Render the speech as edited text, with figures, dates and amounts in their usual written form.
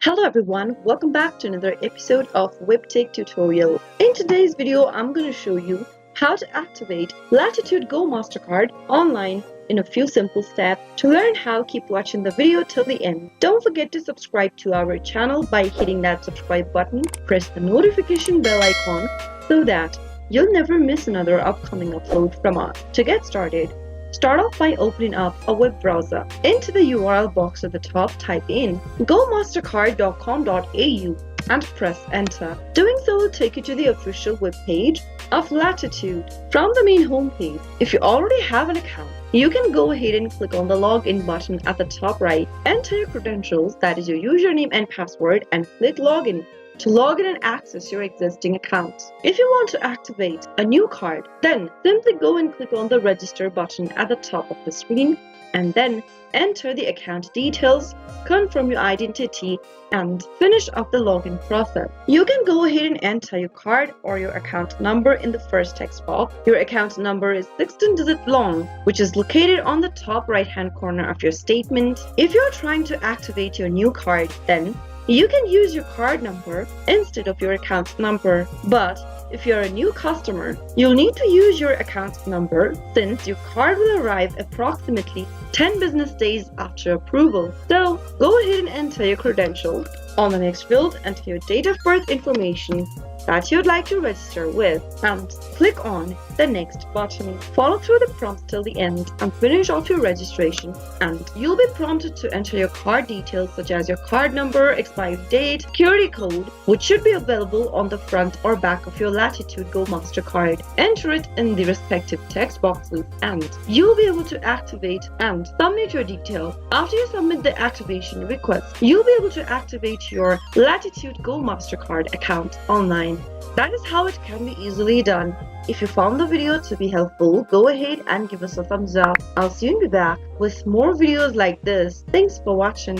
Hello everyone, welcome back to another episode of Webtech Tutorial. In today's video, I'm going to show you how to activate Latitude Go Mastercard online in a few simple steps. To learn how, keep watching the video till the end. Don't forget to subscribe to our channel by hitting that subscribe button. Press the notification bell icon so that you'll never miss another upcoming upload from us. To get started, start off by opening up a web browser. Into the URL box at the top, type in gomastercard.com.au and press enter. Doing so will take you to the official web page of Latitude. From the main home page, if you already have an account, you can go ahead and click on the login button at the top right. Enter your credentials, that is your username and password, and click login to log in and access your existing accounts. If you want to activate a new card, then simply go and click on the register button at the top of the screen and then enter the account details, confirm your identity, and finish off the login process. You can go ahead and enter your card or your account number in the first text box. Your account number is 16 digits long, which is located on the top right hand corner of your statement. If you're trying to activate your new card, then you can use your card number instead of your account number. But if you're a new customer, you'll need to use your account number since your card will arrive approximately 10 business days after approval. So go ahead and enter your credentials. On the next field, enter your date of birth information that you'd like to register with and click on the next button. Follow through the prompts till the end and finish off your registration, and you'll be prompted to enter your card details such as your card number, expiry date, security code, which should be available on the front or back of your Latitude Go Mastercard. Enter it in the respective text boxes and you'll be able to activate and submit your details. After you submit the activation request, you'll be able to activate your Latitude Go Mastercard account online. That is how it can be easily done. If you found the video to be helpful, go ahead and give us a thumbs up. I'll soon be back with more videos like this. Thanks for watching.